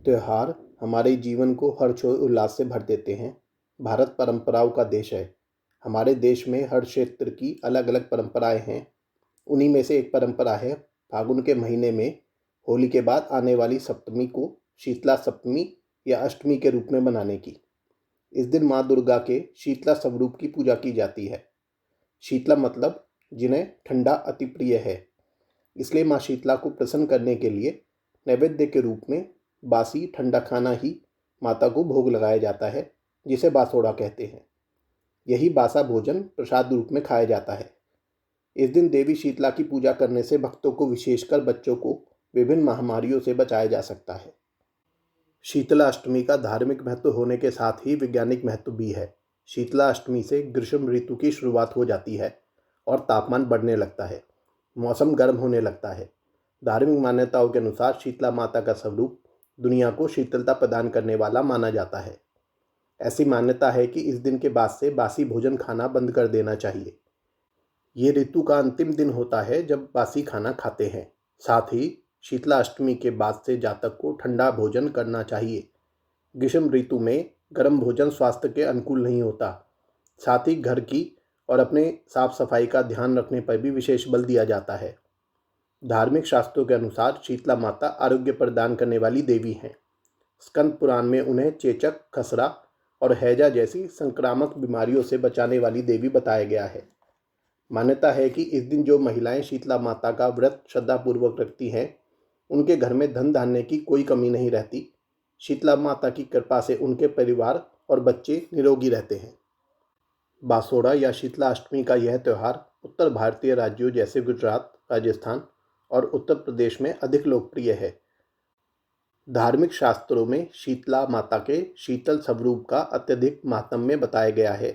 त्योहार हमारे जीवन को हर्ष और उल्लास से भर देते हैं। भारत परंपराओं का देश है। हमारे देश में हर क्षेत्र की अलग अलग परंपराएं हैं। उन्हीं में से एक परंपरा है फागुन के महीने में होली के बाद आने वाली सप्तमी को शीतला सप्तमी या अष्टमी के रूप में मनाने की। इस दिन माँ दुर्गा के शीतला स्वरूप की पूजा की जाती है। शीतला मतलब जिन्हें ठंडा अति प्रिय है, इसलिए माँ शीतला को प्रसन्न करने के लिए नैवेद्य के रूप में बासी ठंडा खाना ही माता को भोग लगाया जाता है, जिसे बासोड़ा कहते हैं। यही बासा भोजन प्रसाद रूप में खाया जाता है। इस दिन देवी शीतला की पूजा करने से भक्तों को, विशेषकर बच्चों को, विभिन्न महामारियों से बचाया जा सकता है। शीतला अष्टमी का धार्मिक महत्व होने के साथ ही वैज्ञानिक महत्व भी है। शीतला अष्टमी से ग्रीष्म ऋतु की शुरुआत हो जाती है और तापमान बढ़ने लगता है, मौसम गर्म होने लगता है। धार्मिक मान्यताओं के अनुसार शीतला माता का स्वरूप दुनिया को शीतलता प्रदान करने वाला माना जाता है। ऐसी मान्यता है कि इस दिन के बाद से बासी भोजन खाना बंद कर देना चाहिए। ये ऋतु का अंतिम दिन होता है जब बासी खाना खाते हैं। साथ ही शीतला अष्टमी के बाद से जातक को ठंडा भोजन करना चाहिए। ग्रीष्म ऋतु में गर्म भोजन स्वास्थ्य के अनुकूल नहीं होता। साथ ही घर की और अपने साफ सफाई का ध्यान रखने पर भी विशेष बल दिया जाता है। धार्मिक शास्त्रों के अनुसार शीतला माता आरोग्य प्रदान करने वाली देवी हैं। स्कंद पुराण में उन्हें चेचक, खसरा और हैजा जैसी संक्रामक बीमारियों से बचाने वाली देवी बताया गया है। मान्यता है कि इस दिन जो महिलाएं शीतला माता का व्रत श्रद्धापूर्वक रखती हैं, उनके घर में धन धान्य की कोई कमी नहीं रहती। शीतला माता की कृपा से उनके परिवार और बच्चे निरोगी रहते हैं। बासोड़ा या शीतला अष्टमी का यह त्यौहार उत्तर भारतीय राज्यों जैसे गुजरात, राजस्थान और उत्तर प्रदेश में अधिक लोकप्रिय है। धार्मिक शास्त्रों में शीतला माता के शीतल स्वरूप का अत्यधिक महात्म्य बताया गया है।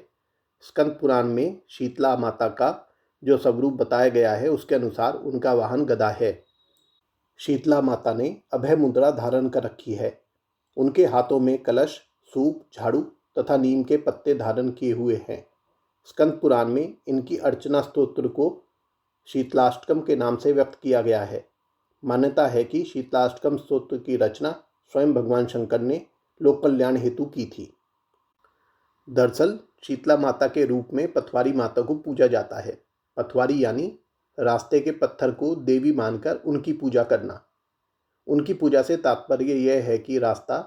स्कंद पुराण में शीतला माता का जो स्वरूप बताया गया है, उसके अनुसार उनका वाहन गदा है। शीतला माता ने अभय मुद्रा धारण कर रखी है। उनके हाथों में कलश, सूप, झाड़ू तथा नीम के पत्ते धारण किए हुए हैं। स्कंद पुराण में इनकी अर्चना स्तोत्र को शीतलाष्टकम के नाम से व्यक्त किया गया है। मान्यता है कि शीतलाष्टकम स्तोत्र की रचना स्वयं भगवान शंकर ने लोक कल्याण हेतु की थी। दरअसल शीतला माता के रूप में पथवारी माता को पूजा जाता है। पथवारी यानी रास्ते के पत्थर को देवी मानकर उनकी पूजा करना। उनकी पूजा से तात्पर्य यह है कि रास्ता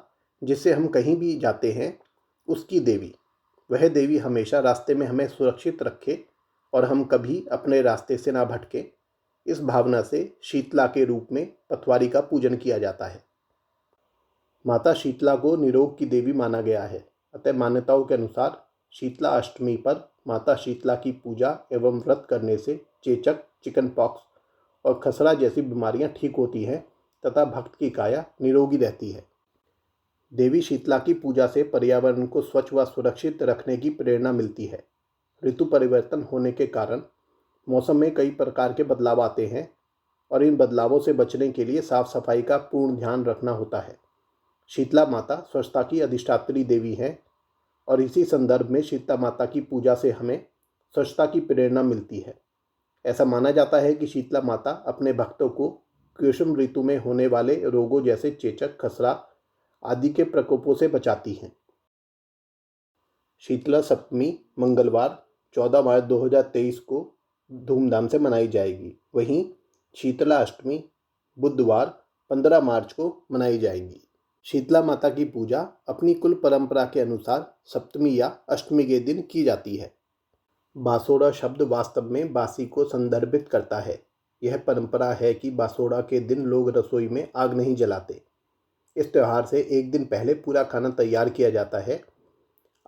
जिससे हम कहीं भी जाते हैं, उसकी देवी, वह देवी हमेशा रास्ते में हमें सुरक्षित रखे और हम कभी अपने रास्ते से ना भटके। इस भावना से शीतला के रूप में पथवारी का पूजन किया जाता है। माता शीतला को निरोग की देवी माना गया है। अतः मान्यताओं के अनुसार शीतला अष्टमी पर माता शीतला की पूजा एवं व्रत करने से चेचक, चिकन पॉक्स और खसरा जैसी बीमारियां ठीक होती हैं तथा भक्त की काया निरोगी रहती है। देवी शीतला की पूजा से पर्यावरण को स्वच्छ व सुरक्षित रखने की प्रेरणा मिलती है। ऋतु परिवर्तन होने के कारण मौसम में कई प्रकार के बदलाव आते हैं और इन बदलावों से बचने के लिए साफ सफाई का पूर्ण ध्यान रखना होता है। शीतला माता स्वच्छता की अधिष्ठात्री देवी हैं और इसी संदर्भ में शीतला माता की पूजा से हमें स्वच्छता की प्रेरणा मिलती है। ऐसा माना जाता है कि शीतला माता अपने भक्तों को ग्रीष्म ऋतु में होने वाले रोगों जैसे चेचक, खसरा आदि के प्रकोपों से बचाती हैं। शीतला सप्तमी मंगलवार 14 मार्च 2023 को धूमधाम से मनाई जाएगी। वहीं शीतला अष्टमी बुधवार 15 मार्च को मनाई जाएगी। शीतला माता की पूजा अपनी कुल परंपरा के अनुसार सप्तमी या अष्टमी के दिन की जाती है। बासोड़ा शब्द वास्तव में बासी को संदर्भित करता है। यह परंपरा है कि बासोड़ा के दिन लोग रसोई में आग नहीं जलाते। इस त्यौहार से एक दिन पहले पूरा खाना तैयार किया जाता है।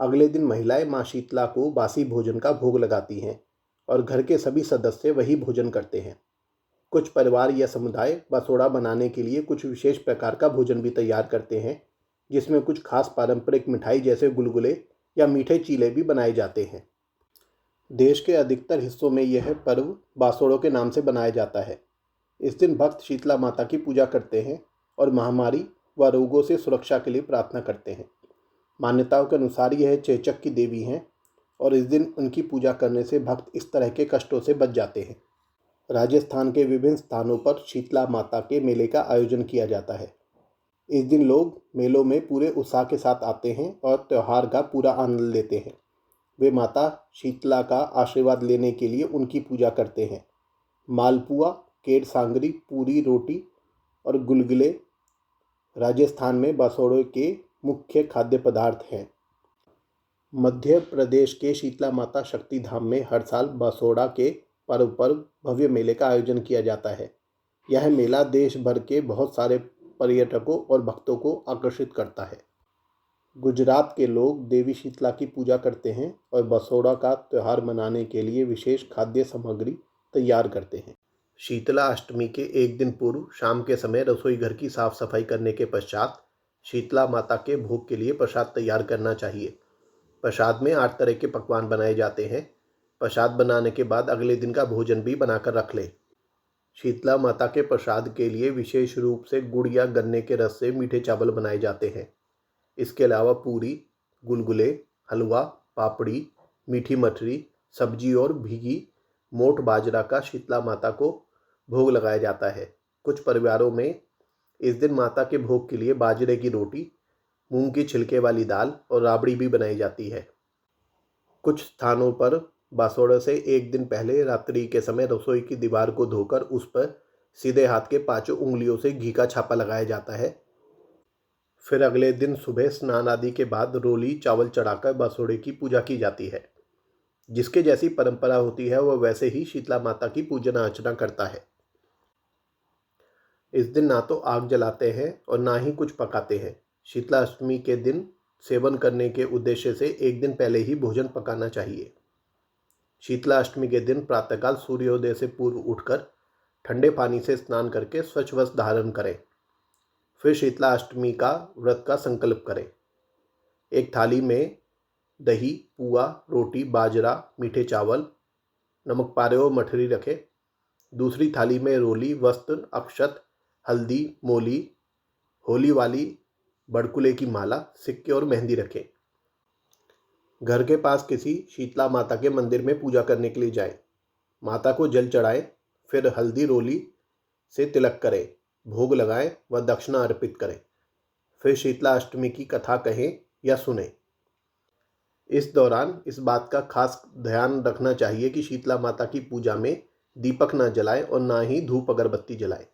अगले दिन महिलाएं मां शीतला को बासी भोजन का भोग लगाती हैं और घर के सभी सदस्य वही भोजन करते हैं। कुछ परिवार या समुदाय बासोड़ा बनाने के लिए कुछ विशेष प्रकार का भोजन भी तैयार करते हैं, जिसमें कुछ खास पारंपरिक मिठाई जैसे गुलगुले या मीठे चीले भी बनाए जाते हैं। देश के अधिकतर हिस्सों में यह पर्व बासोड़ों के नाम से बनाया जाता है। इस दिन भक्त शीतला माता की पूजा करते हैं और महामारी व रोगों से सुरक्षा के लिए प्रार्थना करते हैं। मान्यताओं के अनुसार यह चेचक की देवी हैं और इस दिन उनकी पूजा करने से भक्त इस तरह के कष्टों से बच जाते हैं। राजस्थान के विभिन्न स्थानों पर शीतला माता के मेले का आयोजन किया जाता है। इस दिन लोग मेलों में पूरे उत्साह के साथ आते हैं और त्यौहार का पूरा आनंद लेते हैं। वे माता शीतला का आशीर्वाद लेने के लिए उनकी पूजा करते हैं। मालपुआ, केर सांगरी, पूरी रोटी और गुलगुले राजस्थान में बासोड़े के मुख्य खाद्य पदार्थ हैं। मध्य प्रदेश के शीतला माता शक्ति धाम में हर साल बासोड़ा के पर्व पर भव्य मेले का आयोजन किया जाता है। यह मेला देश भर के बहुत सारे पर्यटकों और भक्तों को आकर्षित करता है। गुजरात के लोग देवी शीतला की पूजा करते हैं और बासोड़ा का त्यौहार मनाने के लिए विशेष खाद्य सामग्री तैयार करते हैं। शीतला अष्टमी के एक दिन पूर्व शाम के समय रसोई घर की साफ सफाई करने के पश्चात शीतला माता के भोग के लिए प्रसाद तैयार करना चाहिए। प्रसाद में 8 तरह के पकवान बनाए जाते हैं। प्रसाद बनाने के बाद अगले दिन का भोजन भी बनाकर रख लें। शीतला माता के प्रसाद के लिए विशेष रूप से गुड़ या गन्ने के रस से मीठे चावल बनाए जाते हैं। इसके अलावा पूरी, गुलगुले, हलवा, पापड़ी, मीठी मठरी, सब्जी और भीगी मोट बाजरा का शीतला माता को भोग लगाया जाता है। कुछ परिवारों में इस दिन माता के भोग के लिए बाजरे की रोटी, मूंग की छिलके वाली दाल और राबड़ी भी बनाई जाती है। कुछ स्थानों पर बासोड़े से एक दिन पहले रात्रि के समय रसोई की दीवार को धोकर उस पर सीधे हाथ के 5 उंगलियों से घी का छापा लगाया जाता है। फिर अगले दिन सुबह स्नान आदि के बाद रोली चावल चढ़ाकर बासोड़े की पूजा की जाती है। जिसके जैसी परंपरा होती है वह वैसे ही शीतला माता की पूजना अर्चना करता है। इस दिन ना तो आग जलाते हैं और ना ही कुछ पकाते हैं। शीतला अष्टमी के दिन सेवन करने के उद्देश्य से एक दिन पहले ही भोजन पकाना चाहिए। शीतला अष्टमी के दिन प्रातःकाल सूर्योदय से पूर्व उठकर ठंडे पानी से स्नान करके स्वच्छ वस्त्र धारण करें। फिर शीतला अष्टमी का व्रत का संकल्प करें। एक थाली में दही, पुआ, रोटी, बाजरा, मीठे चावल, नमक पारे और मठरी रखें। दूसरी थाली में रोली, वस्त्र, अक्षत, हल्दी, मोली, होली वाली बड़कुले की माला, सिक्के और मेहंदी रखें। घर के पास किसी शीतला माता के मंदिर में पूजा करने के लिए जाएं। माता को जल चढ़ाएं, फिर हल्दी रोली से तिलक करें, भोग लगाएं व दक्षिणा अर्पित करें। फिर शीतला अष्टमी की कथा कहें या सुनें। इस दौरान इस बात का खास ध्यान रखना चाहिए कि शीतला माता की पूजा में दीपक न जलाएं और ना ही धूप अगरबत्ती जलाएं।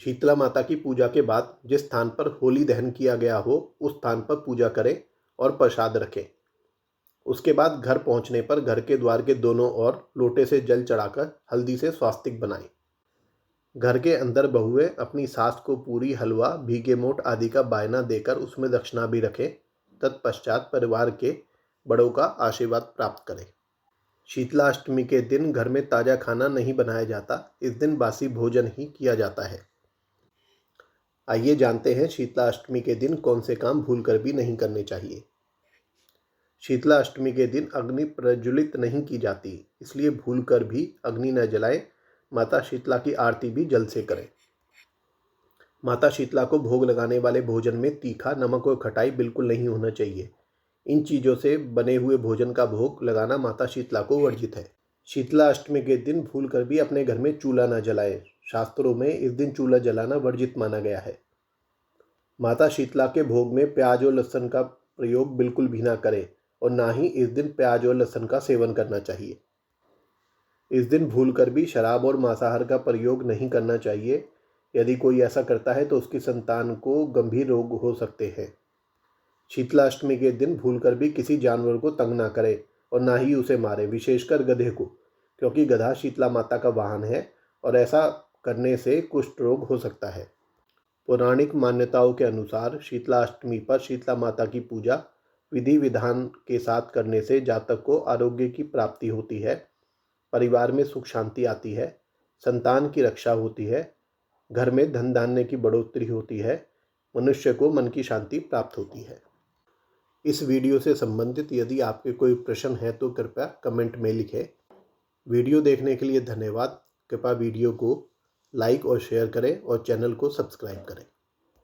शीतला माता की पूजा के बाद जिस स्थान पर होली दहन किया गया हो उस स्थान पर पूजा करें और प्रसाद रखें। उसके बाद घर पहुंचने पर घर के द्वार के दोनों ओर लोटे से जल चढ़ाकर हल्दी से स्वास्तिक बनाएं। घर के अंदर बहुएं अपनी सास को पूरी, हलवा, भीगे मोट आदि का बायना देकर उसमें दक्षिणा भी रखें। तत्पश्चात परिवार के बड़ों का आशीर्वाद प्राप्त करें। शीतला अष्टमी के दिन घर में ताज़ा खाना नहीं बनाया जाता। इस दिन बासी भोजन ही किया जाता है। आइए जानते हैं शीतला अष्टमी के दिन कौन से काम भूलकर भी नहीं करने चाहिए। शीतला अष्टमी के दिन अग्नि प्रज्वलित नहीं की जाती, इसलिए भूलकर भी अग्नि न जलाएं। माता शीतला की आरती भी जल से करें। माता शीतला को भोग लगाने वाले भोजन में तीखा, नमक और खटाई बिल्कुल नहीं होना चाहिए। इन चीज़ों से बने हुए भोजन का भोग लगाना माता शीतला को वर्जित है। शीतला अष्टमी के दिन भूलकर भी अपने घर में चूल्हा न जलाएं। शास्त्रों में इस दिन चूल्हा जलाना वर्जित माना गया है। माता शीतला के भोग में प्याज और लहसुन का प्रयोग बिल्कुल भी ना करें और ना ही इस दिन प्याज और लहसुन का सेवन करना चाहिए। इस दिन भूलकर भी शराब और मांसाहार का प्रयोग नहीं करना चाहिए। यदि कोई ऐसा करता है तो उसकी संतान को गंभीर रोग हो सकते हैं। शीतला अष्टमी के दिन भूलकर भी किसी जानवर को तंग ना करें और ना ही उसे मारें, विशेषकर गधे को, क्योंकि गधा शीतला माता का वाहन है और ऐसा करने से कुष्ठ रोग हो सकता है। पौराणिक मान्यताओं के अनुसार शीतला अष्टमी पर शीतला माता की पूजा विधि विधान के साथ करने से जातक को आरोग्य की प्राप्ति होती है, परिवार में सुख शांति आती है, संतान की रक्षा होती है, घर में धन धान्य की बढ़ोतरी होती है, मनुष्य को मन की शांति प्राप्त होती है। इस वीडियो से संबंधित यदि आपके कोई प्रश्न है तो कृपया कमेंट में लिखें। वीडियो देखने के लिए धन्यवाद। कृपया वीडियो को लाइक और शेयर करें और चैनल को सब्सक्राइब करें।